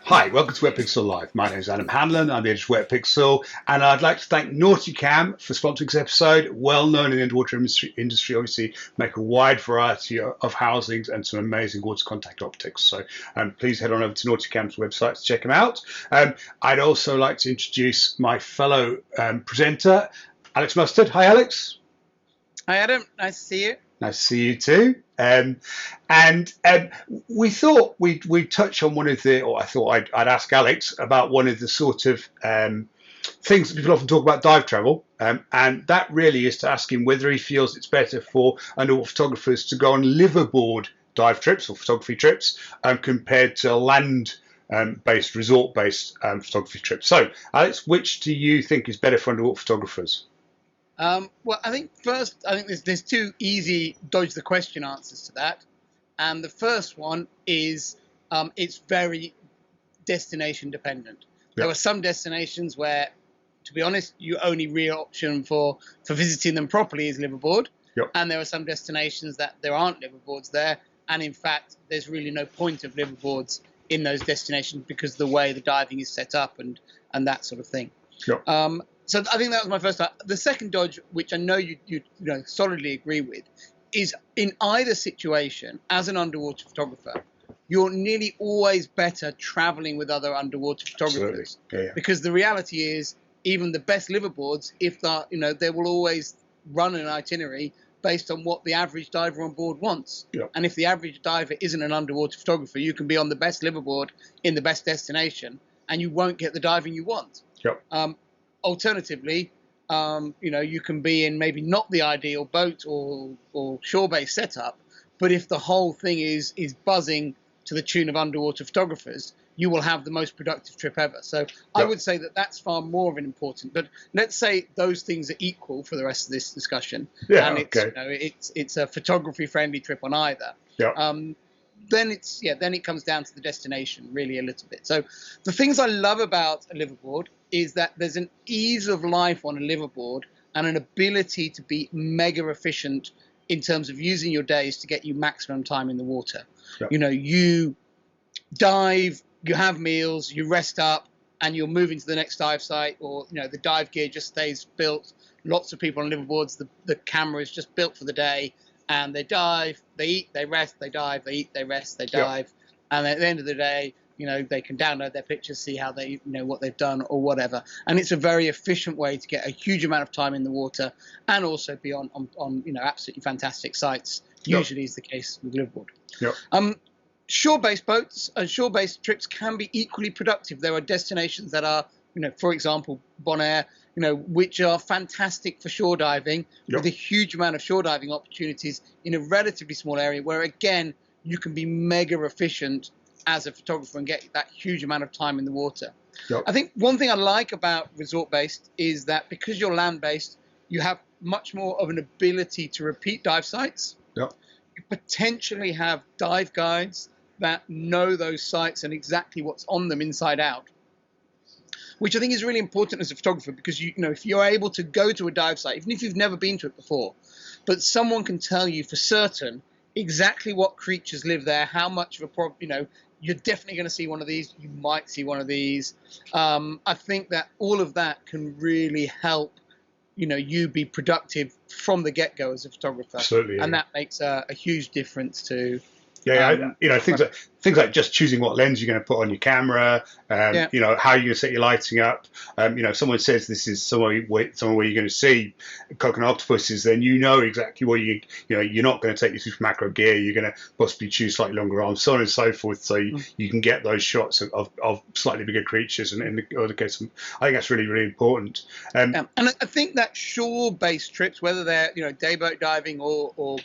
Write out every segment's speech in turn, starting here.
Hi, welcome to Wetpixel Live. My name is Adam Hanlon. I'm the editor of Wetpixel, and I'd like to thank NautiCam for sponsoring this episode. Well known in the underwater industry, obviously, make a wide variety of housings and some amazing water contact optics. So please head on over to NautiCam's website to check them out. I'd also like to introduce my fellow presenter, Alex Mustard. Hi, Alex. Hi, Adam. Nice to see you. Nice to see you too. We thought we'd touch on one of the, or I thought I'd ask Alex about one of the sort of things that people often talk about dive travel, and that really is to ask him whether he feels it's better for underwater photographers to go on liveaboard dive trips or photography trips compared to land-based, resort-based photography trips. So, Alex, which do you think is better for underwater photographers? Well, I think there's two easy dodge the question answers to that. And the first one is it's very destination dependent. There are some destinations where, to be honest, your only real option for visiting them properly is liveaboard. And there are some destinations that there aren't liveaboards there. And in fact, there's really no point of liveaboards in those destinations because of the way the diving is set up and that sort of thing. So I think that was my first thought. The second dodge, which I know you solidly agree with, is in either situation, as an underwater photographer, you're nearly always better traveling with other underwater photographers. Because the reality is, even the best liveaboards, if that, they will always run an itinerary based on what the average diver on board wants. And if the average diver isn't an underwater photographer, you can be on the best liveaboard in the best destination, and you won't get the diving you want. Alternatively, you can be in maybe not the ideal boat or shore-based setup, but if the whole thing is buzzing to the tune of underwater photographers, you will have the most productive trip ever. So I would say that that's far more of an important. But let's say those things are equal for the rest of this discussion, and it's a photography-friendly trip on either. Then it comes down to the destination really a little bit. So the things I love about a liveaboard is that there's an ease of life on a liveaboard and an ability to be mega efficient in terms of using your days to get you maximum time in the water. You dive, you have meals, you rest up, and you're moving to the next dive site, or the dive gear just stays built. Lots of people on liveaboards, the camera is just built for the day. And they dive, they eat, they rest, they dive, they eat, they rest, they dive. And at the end of the day, they can download their pictures, see how they, what they've done or whatever. And it's a very efficient way to get a huge amount of time in the water and also be on absolutely fantastic sites. Usually is the case with liveaboard. Shore-based boats and shore-based trips can be equally productive. There are destinations that are, for example, Bonaire, which are fantastic for shore diving with a huge amount of shore diving opportunities in a relatively small area where, again, you can be mega efficient as a photographer and get that huge amount of time in the water. I think one thing I like about resort-based is that because you're land-based, you have much more of an ability to repeat dive sites. You potentially have dive guides that know those sites and exactly what's on them inside out, which I think is really important as a photographer, because if you're able to go to a dive site, even if you've never been to it before, but someone can tell you for certain exactly what creatures live there, how much of a problem, you're definitely going to see one of these, you might see one of these. I think that all of that can really help you be productive from the get-go as a photographer. Absolutely, and that makes a huge difference to things like just choosing what lens you're going to put on your camera, how you're going to set your lighting up. If someone says this is somewhere where you're going to see coconut octopuses, then exactly what you're not going to take your super macro gear. You're going to possibly choose slightly longer arms, so on and so forth, so you can get those shots of slightly bigger creatures. And in the other case, I think that's really, really important. And I think that shore-based trips, whether they're dayboat diving or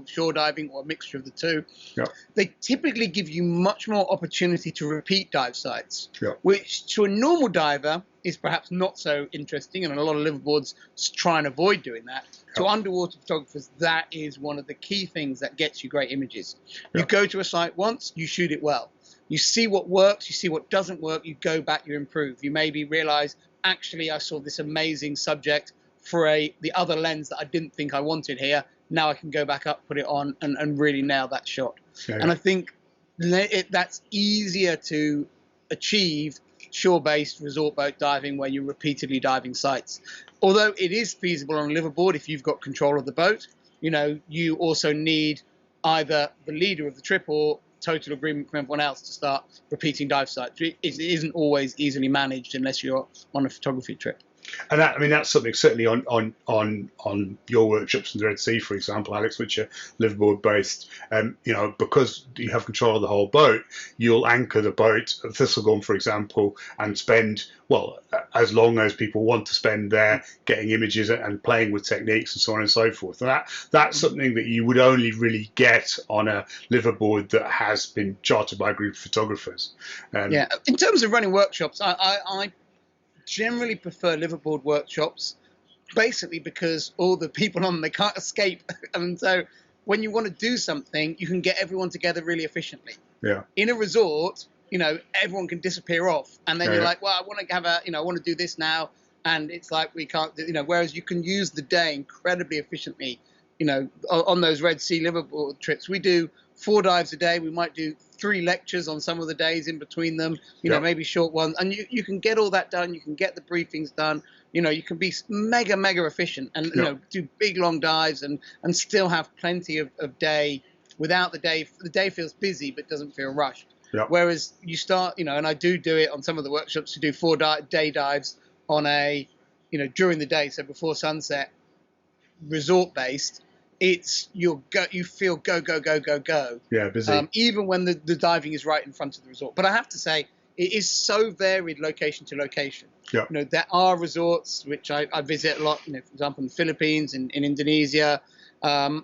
shore diving or a mixture of the two, they typically give you much more opportunity to repeat dive sites, which to a normal diver is perhaps not so interesting, and a lot of liveaboards try and avoid doing that. To underwater photographers, that is one of the key things that gets you great images. You go to a site once, you shoot it well. You see what works, you see what doesn't work, you go back, you improve. You maybe realize, actually, I saw this amazing subject for the other lens that I didn't think I wanted here. Now I can go back up, put it on, and really nail that shot. And I think that's easier to achieve shore-based resort boat diving where you're repeatedly diving sites. Although it is feasible on a liveaboard if you've got control of the boat, you also need either the leader of the trip or total agreement from everyone else to start repeating dive sites. It isn't always easily managed unless you're on a photography trip. And that's something certainly on your workshops in the Red Sea, for example, Alex, which are liveaboard based. Because you have control of the whole boat, you'll anchor the boat at Thistlegorm, for example, and spend as long as people want to spend there getting images and playing with techniques and so on and so forth. And that's something that you would only really get on a liveaboard that has been chartered by a group of photographers. In terms of running workshops, I generally prefer liveaboard workshops, basically because all the people on them, they can't escape. And so when you want to do something, you can get everyone together really efficiently. Yeah. In a resort, everyone can disappear off. And then you're like, well, I want to have I want to do this now. And it's like, we can't, whereas you can use the day incredibly efficiently. On those Red Sea liveaboard trips, we do 4 dives a day. We might do 3 lectures on some of the days in between them, maybe short ones. And you can get all that done. You can get the briefings done. You can be mega efficient and, do big, long dives and still have plenty of day without the day. The day feels busy, but doesn't feel rushed. Yep. Whereas you start, and I do it on some of the workshops to do 4 day dives on during the day. So before sunset, resort based. It's you feel go. Yeah, busy. Even when the diving is right in front of the resort. But I have to say, it is so varied location to location. Yeah. There are resorts which I visit a lot. For example, in the Philippines, in Indonesia,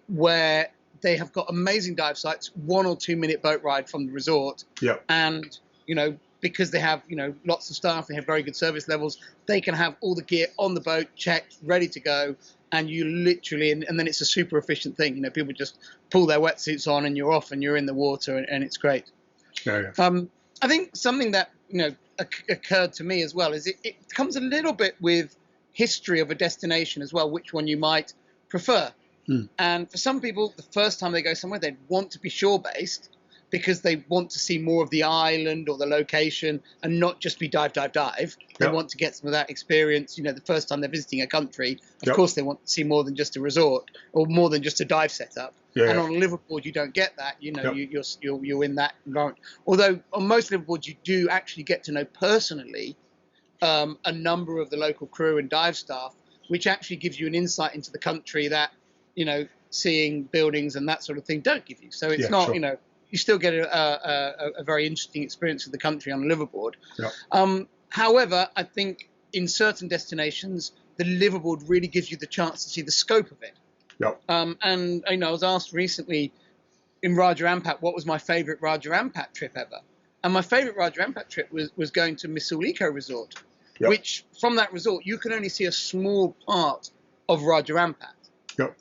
where they have got amazing dive sites, 1 or 2 minute boat ride from the resort. Yeah. And because they have lots of staff, they have very good service levels. They can have all the gear on the boat, checked, ready to go. And you literally, and then it's a super efficient thing. People just pull their wetsuits on and you're off and you're in the water and it's great. Yeah. I think something that, occurred to me as well is it comes a little bit with history of a destination as well, which one you might prefer. And for some people, the first time they go somewhere, they'd want to be shore-based because they want to see more of the island or the location and not just be dive. They want to get some of that experience. The first time they're visiting a country, of course, they want to see more than just a resort or more than just a dive setup. And on a liveaboard, you don't get that. You're in that environment. Although on most liveaboards, you do actually get to know personally a number of the local crew and dive staff, which actually gives you an insight into the country that, seeing buildings and that sort of thing don't give you. So it's not, sure. You still get a very interesting experience of the country on a liveaboard. Yeah. However, I think in certain destinations, the liveaboard really gives you the chance to see the scope of it. Yeah. And I was asked recently in Raja Ampat what was my favourite Raja Ampat trip ever. And my favourite Raja Ampat trip was going to Missoul Eco Resort, Yep. which from that resort, you can only see a small part of Raja Ampat. Yep.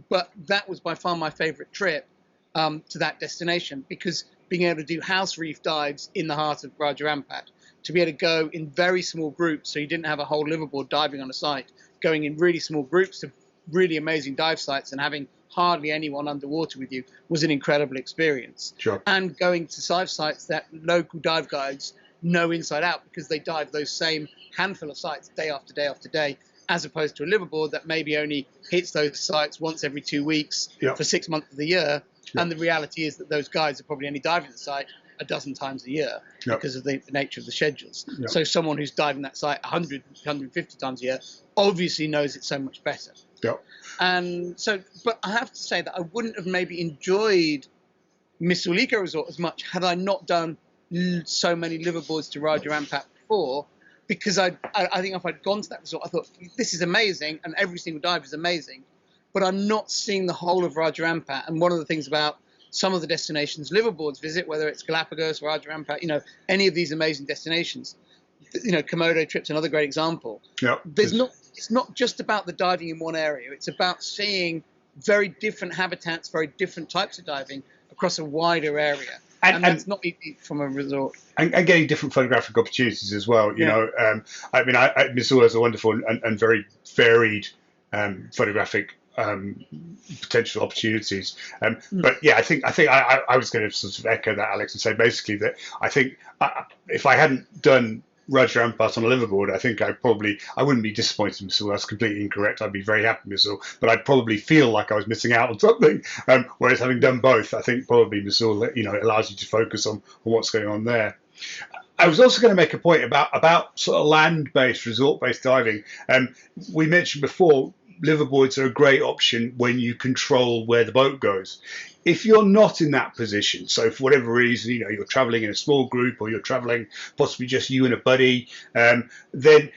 But that was by far my favourite trip to that destination, because being able to do house reef dives in the heart of Raja Ampat, to be able to go in very small groups, so you didn't have a whole liveaboard diving on a site, going in really small groups to really amazing dive sites and having hardly anyone underwater with you was an incredible experience. Sure. And going to dive sites that local dive guides know inside out, because they dive those same handful of sites day after day after day, as opposed to a liveaboard that maybe only hits those sites once every 2 weeks Yep. for 6 months of the year. Yep. And the reality is that those guides are probably only diving the site a dozen times a year Yep. because of the nature of the schedules. Yep. So someone who's diving that site 100, 150 times a year obviously knows it so much better. Yep. And so, but I have to say that I wouldn't have maybe enjoyed Missoul Eco Resort as much had I not done so many liveaboards to Raja Ampat before, because I think if I'd gone to that resort, I thought, this is amazing, and every single dive is amazing, but I'm not seeing the whole of Raja Ampat. And one of the things about some of the destinations liveaboards visit, whether it's Galapagos, Raja Ampat, any of these amazing destinations, Komodo trip's another great example. Yep. It's not just about the diving in one area. It's about seeing very different habitats, very different types of diving across a wider area. And that's not easy from a resort. And getting different photographic opportunities as well. Missoul has a wonderful and very varied photographic potential opportunities. But yeah, I was going to sort of echo that, Alex, and say basically that I think if I hadn't done Roger Rampas on a liveaboard, I think I wouldn't be disappointed in Missoula. That's completely incorrect. I'd be very happy with Missoula, but I'd probably feel like I was missing out on something. Whereas having done both, I think probably Missoula, it allows you to focus on what's going on there. I was also going to make a point about sort of land-based, resort-based diving. We mentioned before, liveaboards are a great option when you control where the boat goes. If you're not in that position, so for whatever reason, you're traveling in a small group or you're traveling possibly just you and a buddy, then,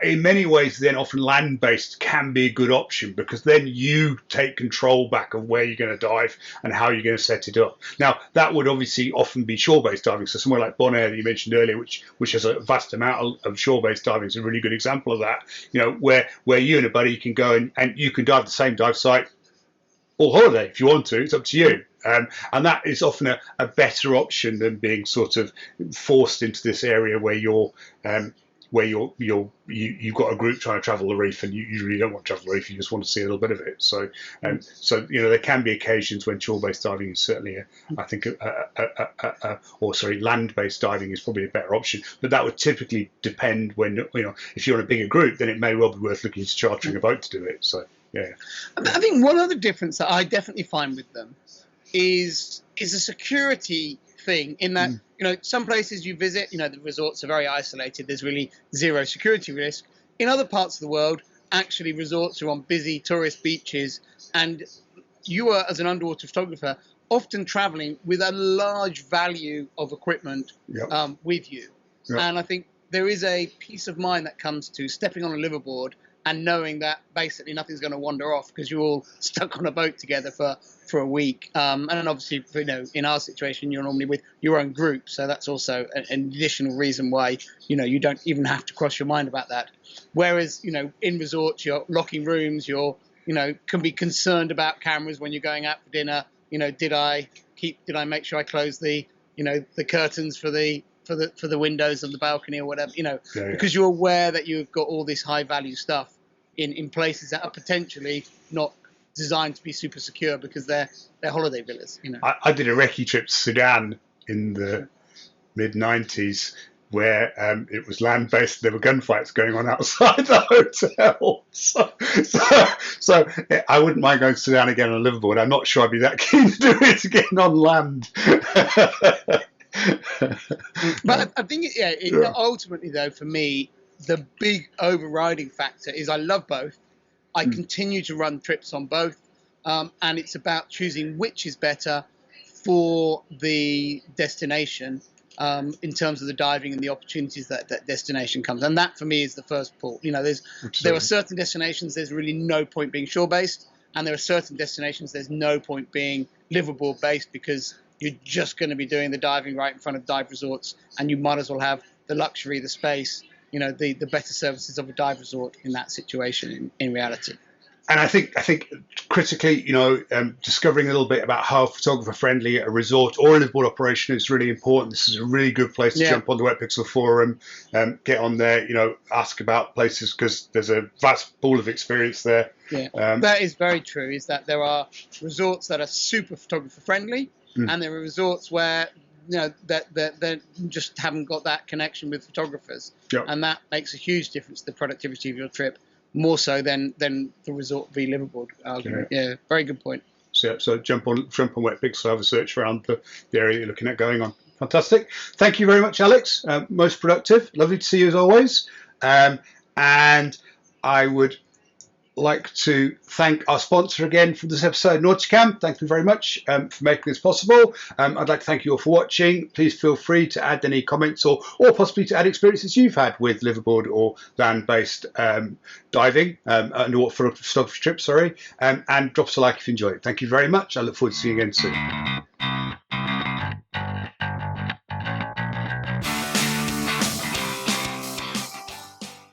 in many ways, then often land-based can be a good option because then you take control back of where you're going to dive and how you're going to set it up. Now, that would obviously often be shore-based diving. So somewhere like Bonaire that you mentioned earlier, which has a vast amount of shore-based diving, is a really good example of that, where you and a buddy can go and you can dive the same dive site all holiday if you want to. It's up to you. And that is often a better option than being sort of forced into this area where you've got a group trying to travel the reef and you really don't want to travel the reef, you just want to see a little bit of it. So there can be occasions when shore-based diving is certainly land-based diving is probably a better option, but that would typically depend when if you're in a bigger group, then it may well be worth looking into chartering a boat to do it. So yeah, I think one other difference that I definitely find with them is a security thing, in that some places you visit, the resorts are very isolated, there's really zero security risk. In other parts of the world, actually resorts are on busy tourist beaches, and you are, as an underwater photographer, often traveling with a large value of equipment with you. And I think there is a peace of mind that comes to stepping on a liveaboard and knowing that basically nothing's going to wander off because you're all stuck on a boat together for a week. And then obviously, in our situation, you're normally with your own group. So that's also an additional reason why, you don't even have to cross your mind about that. Whereas, in resorts, you're locking rooms, can be concerned about cameras when you're going out for dinner. Did I make sure I close the curtains for the windows of the balcony or whatever, because you're aware that you've got all this high value stuff in places that are potentially not designed to be super secure because they're holiday villas. I did a recce trip to Sudan in the mid-90s where it was land-based. There were gunfights going on outside the hotel. So I wouldn't mind going to Sudan again on a liveaboard. I'm not sure I'd be that keen to do it again on land. But I think, ultimately, though, for me, the big overriding factor is I love both. I continue to run trips on both, and it's about choosing which is better for the destination in terms of the diving and the opportunities that destination comes. And that, for me, is the first pull. There are certain destinations there's really no point being shore-based, and there are certain destinations there's no point being liveaboard-based because you're just going to be doing the diving right in front of dive resorts, and you might as well have the luxury, the space, the better services of a dive resort in that situation in reality. And I think critically, discovering a little bit about how photographer friendly a resort or a liveaboard operation is really important. This is a really good place to jump on the Wetpixel forum, get on there, ask about places because there's a vast pool of experience there. Yeah, that is very true. Is that there are resorts that are super photographer friendly, and there are resorts where that just haven't got that connection with photographers, and that makes a huge difference to the productivity of your trip, more so than the resort v liveaboard argument. Yeah, very good point. So jump on Wetpixel, have a search around the area you're looking at going on. Fantastic. Thank you very much, Alex. Most productive. Lovely to see you as always. And I would like to thank our sponsor again for this episode, Nauticam. Thank you very much for making this possible. I'd like to thank you all for watching. Please feel free to add any comments or possibly to add experiences you've had with liveaboard or land-based diving, underwater photography trips, and drop us a like if you enjoyed it. Thank you very much. I look forward to seeing you again soon.